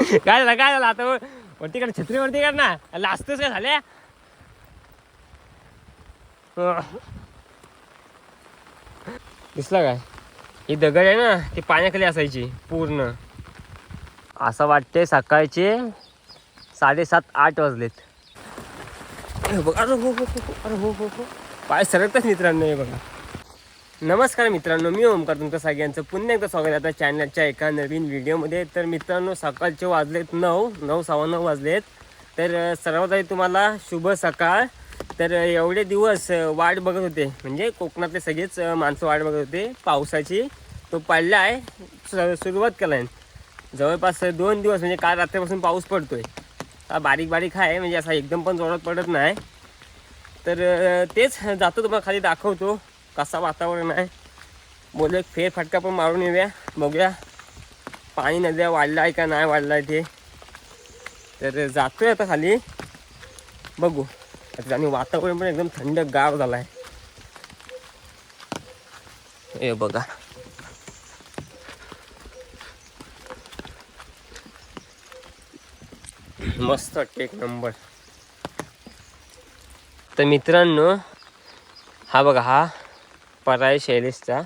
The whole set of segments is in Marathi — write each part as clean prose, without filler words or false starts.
काय झालं आता वरती काढ छत्रीवरती काढ ना लाजतोस काय झाल्या दिसला काय ही दगड आहे ना ती पाण्याखाली असायची पूर्ण असं वाटते सकाळचे 7:30-8 वाजलेत बघ अरे हो हो हो अरे हो हो हो पाय सरकतात मित्रांनो हे बघा नमस्कार मित्रांनो मी ओमकार तुमचं सगळ्यांचं पुन्हा एकदा स्वागत आहे आता चॅनलच्या एका नवीन व्हिडिओमध्ये तर मित्रांनो सकाळचे वाजलेत 9:09 वाजलेत तर सर्वात आधी तुम्हाला शुभ सकाळ तर एवढे दिवस वाट बघत होते म्हणजे कोकणातले सगळेच माणसं वाट बघत होते पावसाची तो पडला आहे सुरुवात केला आहे जवळपास 2 दिवस म्हणजे काल रात्रीपासून पाऊस पडतोय हा बारीक बारीक आहे म्हणजे असा एकदम पण जोरात पडत नाही तर तेच जातो तुम्हाला खाली दाखवतो कसा वातावरण आहे बोललो एक फेरफटका पण मारून येऊया बघूया पाणी नद्या वाढला आहे का नाही वाढला आहे ते तर जातोय आता खाली बघू आणि वातावरण पण एकदम थंड गार झाला आहे हे बघा मस्त एक नंबर तर मित्रांनो हा बघा हा पराय शैलेशचा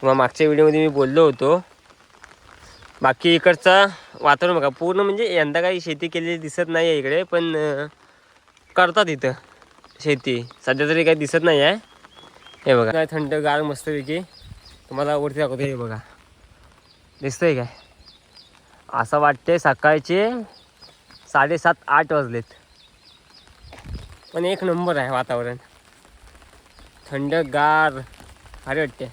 मग मागच्या व्हिडिओमध्ये मी बोललो होतो बाकी इकडचा वातावरण बघा पूर्ण म्हणजे यंदा काही शेती केलेली दिसत नाही आहे इकडे पण करतात इथं शेती सध्या तरी काही दिसत नाही आहे हे बघा काय थंड गार मस्तपैकी तुम्हाला वरती दाखवतो हे बघा दिसतंय काय असं वाटते सकाळचे 7:30-8 वाजलेत पण एक नंबर आहे वातावरण थंड गार भारी वाटते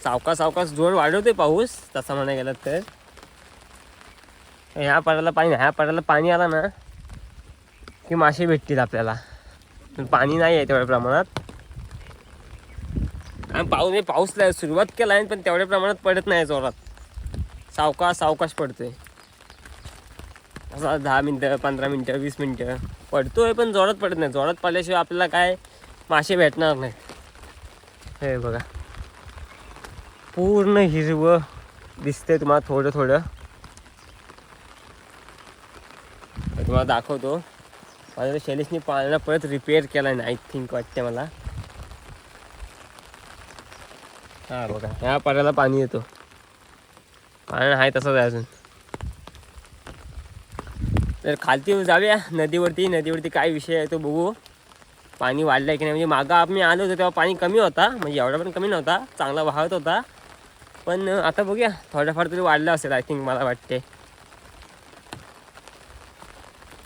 सावकाश जोर वाढवते पाऊस तसा म्हणायला गेला तर ह्या पाण्याला पाणी ह्या पाण्याला पाणी आला ना की मासे भेटतील आपल्याला पण पाणी नाही आहे तेवढ्या प्रमाणात आणि पाऊस सुरुवात केला आहे पण तेवढ्या प्रमाणात पडत नाही जोरात सावकाश पडतोय असा 10 मिनटं 15 मिनटं 20 मिनटं पडतोय पण जोरात पडत नाही जोरात पडल्याशिवाय आपल्याला काय मासे भेटणार नाही हे बघा पूर्ण हिरवं दिसतंय तुम्हाला थोडं तुम्हाला दाखवतो माझ्या शैलेशनी पाण्याला परत रिपेअर केला नाही आय थिंक वाटते मला हा बघा ह्या पाण्याला पाणी येतो पाणी आहे तसंच आहे अजून तर खालती जाऊया नदीवरती काय विषय आहे तो बघू पाणी वाढलं आहे की नाही म्हणजे मागं आम्ही आलो होतो तेव्हा पाणी कमी होता म्हणजे एवढा पण कमी नव्हता चांगला वाहत होता पण आता बघूया थोडाफार तरी वाढलं असेल आय थिंक मला वाटते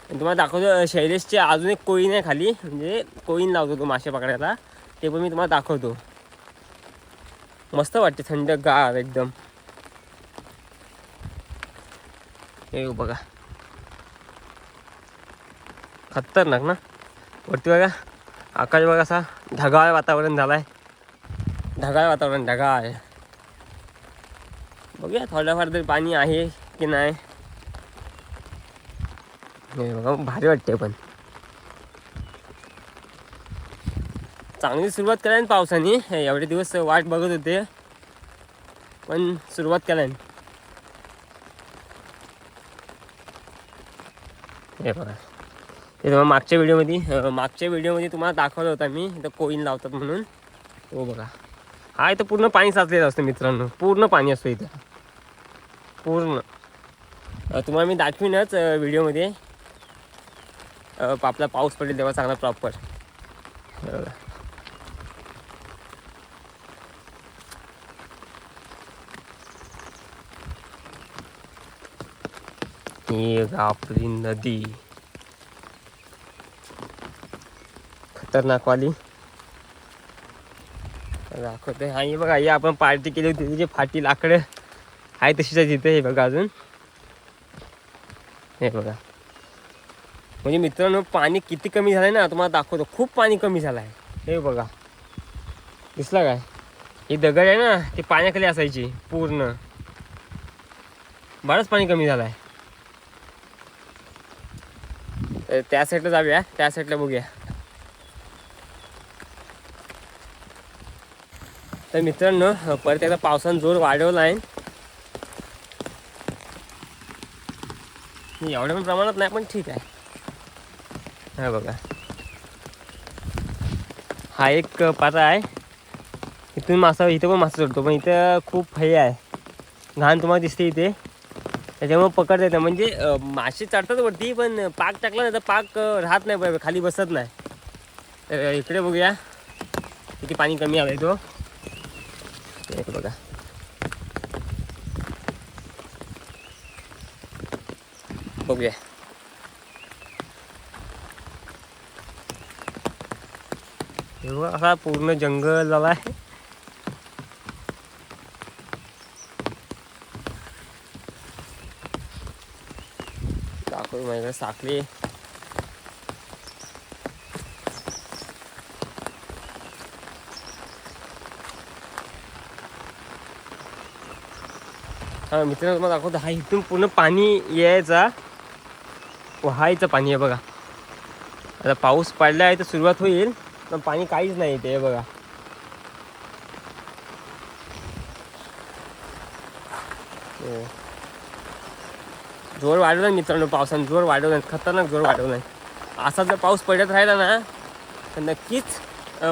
तुम्हाला दाखवतो शैलेशचे अजून एक कोईन आहे खाली म्हणजे कोईन लावतो तो मासे पकडायला ते पण मी तुम्हाला दाखवतो मस्त वाटते थंड गार एकदम हे बघा खतरनाक ना वरती बघा आकाश बघा असा ढगाळ वातावरण झालं आहे ढगाळ बघूया थोड्याफार तरी पाणी आहे की नाही हे बघा भारी वाटते पण चांगली सुरुवात केली पावसाने एवढे दिवस वाट बघत होते पण सुरुवात केली हे बघा हे तुम्हाला मागच्या व्हिडिओमध्ये तुम्हाला दाखवलं होता मी इथं कोईन लावतात म्हणून हो बघा हा इथं पूर्ण पाणी साचलेलं असतं मित्रांनो पूर्ण पाणी असतं इथं पूर्ण तुम्हाला मी दाखवीनच व्हिडिओमध्ये आपला पाऊस पडेल तेव्हा चांगला प्रॉपर ही आपली नदी खतरनाकवाली दाखवते हा हे बघा हे आपण पार्टी केली होती तिची फाटी लाकडं आहे तशीच तिथे हे बघा अजून हे बघा म्हणजे मित्रांनो पाणी किती कमी झालं आहे ना तुम्हाला दाखवतो खूप पाणी कमी झालं आहे हे बघा दिसला काय ही दगड आहे ना ती पाण्याखाली असायची पूर्ण बरंच पाणी कमी झालं आहे त्या साईडला जाऊया त्या साईडला बघूया तर मित्रांनो परत एकदा पावसानं जोर वाढवला आहे एवढ्या पण प्रमाणात नाही पण ठीक आहे. हा बघा, हा एक पाता आहे. इथून मासा, इथं पण मासा चढतो, पण इथं खूप हे आहे, घाण तुम्हाला दिसते इथे, त्याच्यामुळे पकडता येतं. म्हणजे मासे चढतात वरती, पण पाक टाकला नाही तर पाक राहत नाही, बरोबर खाली बसत नाही. तर इकडे बघूया किती पाणी कमी आलं आहे तो. एक बघा, बघूया. हे बघा, असा पूर्ण जंगल झाला आहे. दाखव माझ्याकडे साखळी. हा मित्रांनो, तुम्हाला दाखवतो. हा इथून पूर्ण पाणी यायचा, व्हायचं पाणी आहे बघा. आता पाऊस पडला आहे तर सुरुवात होईल, पण पाणी काहीच नाही इथे. बघा, जोर वाढवला मित्रांनो, पावसाने जोर वाढवला, खतरनाक जोर वाढवला. असा जर पाऊस पडत राहिला ना तर नक्कीच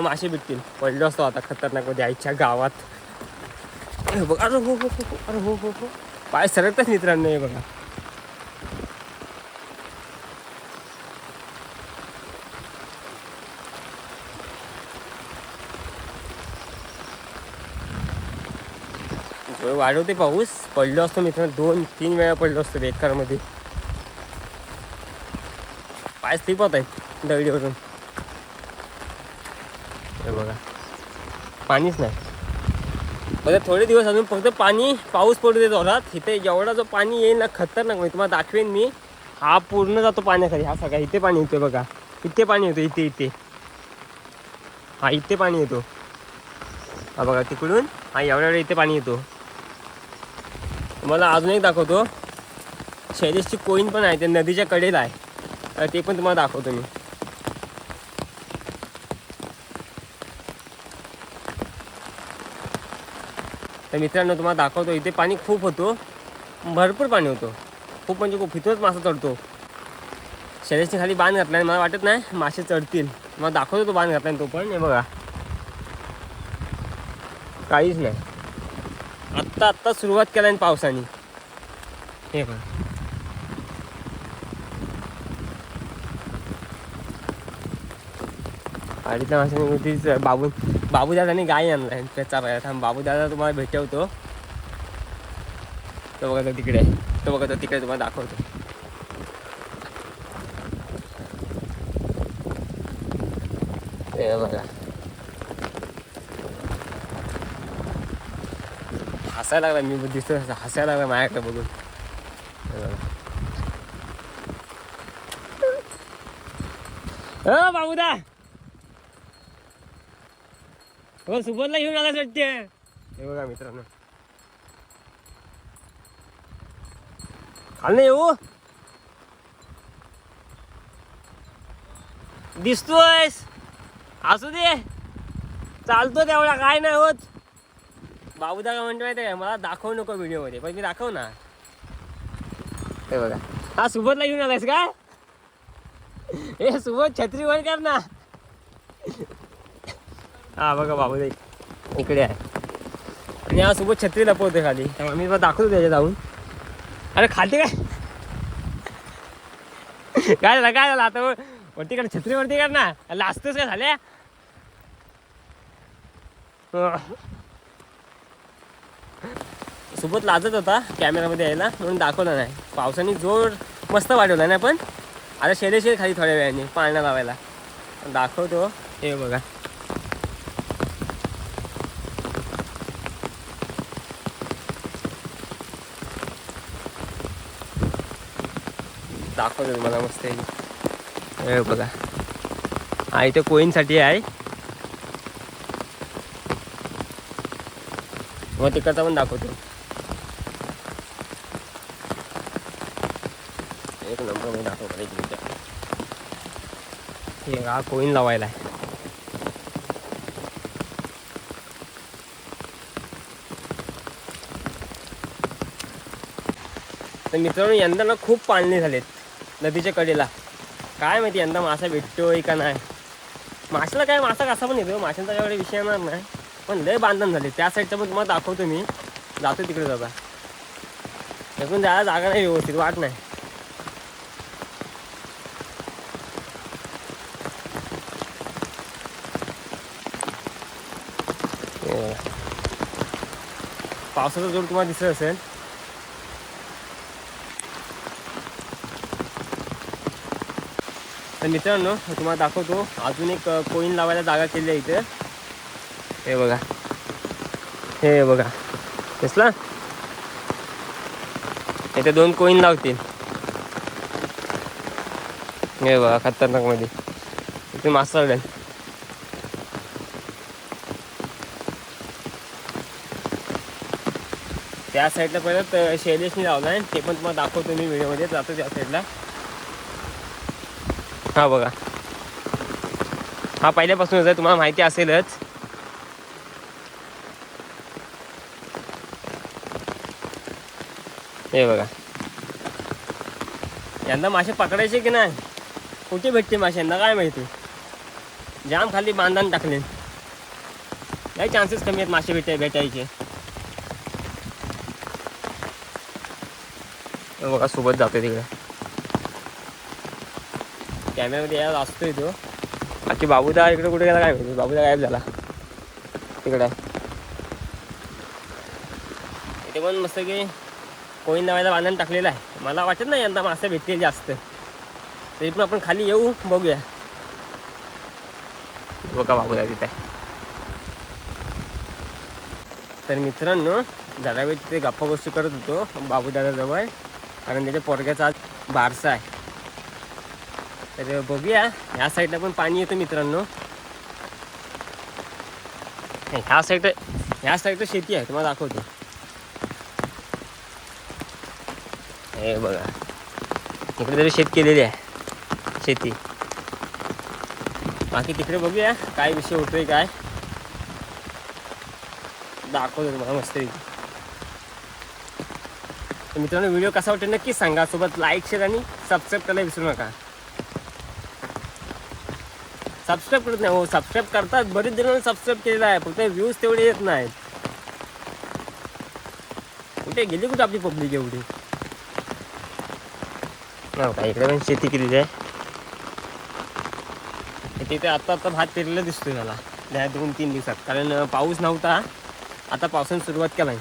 मासे भेटतील. पडलो असतो आता खतरनाकमध्ये आईच्या गावात. बघा, अरे हो हो हो, अरे हो हो हो, पाय सरकतात मित्रांनो. हे बघा, जोर वाढवते पाऊस. पडलो असतो मित्रांनो, 2-3 वेळा पडलो असतो बेकारमध्ये. पाय स्लिप होत आहेत दगडीवरून. हे बघा, पाणीच नाही. म्हणजे थोडे दिवस अजून फक्त पाऊस पडू दे जोरात. इथे एवढा जो पाणी येईल ना खतरनाक, म्हणजे तुम्हाला दाखवेन मी. हा पूर्ण जातो पाण्याखाली. हा सगळा इथे पाणी येतोय बघा, इथे पाणी येतो, इथे इथे. हा इथे पाणी येतो, हा बघा तिकडून. हा एवढ्या इथे पाणी येतो. तुम्हाला अजून एक दाखवतो. शैलेशची कोईन पण आहे, ते नदीच्या कडेला आहे, ते पण तुम्हाला दाखवतो मी. तर मित्रांनो तुम्हाला दाखवतो, इथे पाणी खूप होतो, भरपूर पाणी होतो, खूप म्हणजे खूप. इथूनच मासा चढतो. शैलेशने खाली बांध घातला, मला वाटत नाही मासे चढतील. मला दाखवतो तो बांध घातला तो पण. हे बघा, काहीच नाही. आत्ता सुरुवात केला पावसाने. हे बघा, आडीच्या माशाने बाबू दादाने गाय आणलाय त्याचा पाया. थांब, बाबू दादा तुम्हाला भेटवतो. तो बघा, तो तिकडे आहे. तो बघा, तो तिकडे तुम्हाला दाखवतो. हे बघा, हसायला लागला. मी दिसतो हसायला लागला माझ्याकडे बघून. बाबूदा, हो सुबोधला घेऊन आला वाटते. हे बघा मित्रांनो, खाली येऊ दिसतोयस, असू दे, चालतो तेवढा, काय नाही होत. बाबूदा का म्हणतो माहिती आहे, मला दाखवू नको व्हिडिओमध्ये, पण मी दाखव ना. हे बघा, हा सुबोधला घेऊन आलायस का? हे सुबोध, छत्री वर कर ना. हा बघा, बाबूदा इकडे आहे, आणि हा सुबोध छत्री लपवते खाली. तेव्हा मी दाखवतो त्याच्या जाऊन. अरे खाते काय? काय झालं, काय झालं? आता वरती कर, छत्री वरती कर ना. लाजतोस काय झाल्या? सोबत लाजत होता कॅमेरामध्ये यायला, म्हणून दाखवलं नाही. पावसाने जोर मस्त वाढवला ना. पण आता शैलेश खाली थोड्या वेळाने पाळणा लावायला, दाखवतो. हे बघा, दाखवतो तुम्हाला मस्त. हे बघा, हा इथे कोईनसाठी आहे. मग तिकडचा पण दाखवतो. एक नंबर मध्ये दाखवतो. हे हा कोईन लावायला आहे. तर मित्रांनो यंदा ना खूप पाळणे झालेत नदीच्या कडेला. काय माहिती यंदा मासा भेटतोय का नाही. माशाला काय मासा कसा पण येतो, माशांचा काय विषय येणार नाही, पण लय बांधण झाले. त्या साईडचं पण तुम्हाला दाखवतो मी. जातो तिकडे जाता तिकडून जायला जागा नाही, व्यवस्थित वाट नाही. पावसाचा जोर तुम्हाला दिसत असेल. तर मित्रांनो तुम्हाला दाखवतो अजून एक कोईन लावायला जागा केली आहे इथे. हे बघा, हे बघा दिसला. इथे 2 कोईन लावतील. हे बघा खतरनाक मध्ये इथे मासा लागेल. त्या साईडला परत शैलेशने लावला आहे, ते पण तुम्हाला दाखवतो मी व्हिडिओमध्ये. जातो त्या साईडला. हा बघा, हा पहिल्यापासूनच आहे, तुम्हाला माहिती असेलच. हे बघा, यंदा मासे पकडायचे की नाही, कुठे भेटते मासे यंदा काय माहिती. जाम खाली बांधण टाकले, काही चान्सेस कमी आहेत मासे भेटायचे. बघा सोबत जातोय तिकडे, कॅमेरामध्ये यायला असतोय तो. बाकी बाबूदा इकडे कुठे गेला काय माहिती, बाबूदा गायब झाला तिकडे. इथे पण मस्त की कोईन लावायला बांधण टाकलेलं आहे. मला वाटत नाही यंदा मासे भेटतील जास्त, तरी पण आपण खाली येऊ बघूया. बघा बाबूदा तिथे. तर मित्रांनो जरा वेळ तिथे गप्पा गोष्टी करत होतो बाबूदादाजवळ, कारण त्याच्या पोरग्याचा आज बारसा आहे. तर बघूया, ह्या साईडला पण पाणी येतं मित्रांनो. ह्या साईडला शेती आहे, तुम्हाला दाखवतो. हे बघा इकडे तरी शेत केलेली आहे शेती. बाकी तिकडे बघूया काय विषय होतोय काय, दाखवतो तुम्हाला मस्त. तर मित्रांनो व्हिडिओ कसा वाटेल नक्कीच सांगा. सोबत लाईक शेअर आणि सबस्क्राईब करायला विसरू नका. सबस्क्राईब करत नाही हो, सबस्क्राईब करतात बरेच जणांनी सबस्क्राईब केलेला आहे, फक्त व्ह्यूज तेवढे येत नाहीत. कुठे गेली कुठे आपली पब्लिक एवढी. का इकडे पण शेती केलेली आहे. तिथे आता भात पेरलेला दिसतोय मला या 2-3 दिवसात, कारण पाऊस नव्हता. आता पावसाने सुरुवात केला आहे.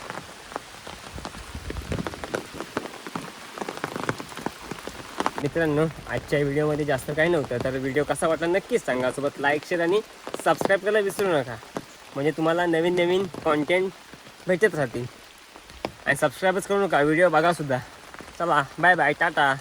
मित्रांनो आजच्या व्हिडिओमध्ये जास्त काही नव्हतं, तर व्हिडिओ कसा वाटला नक्कीच सांगा. सोबत लाईक शेअर आणि सबस्क्राईब करायला विसरू नका, म्हणजे तुम्हाला नवीन नवीन कॉन्टेंट भेटत राहतील. आणि सबस्क्राईबच करू नका, व्हिडिओ बघा सुद्धा. चला बाय बाय, टाटा.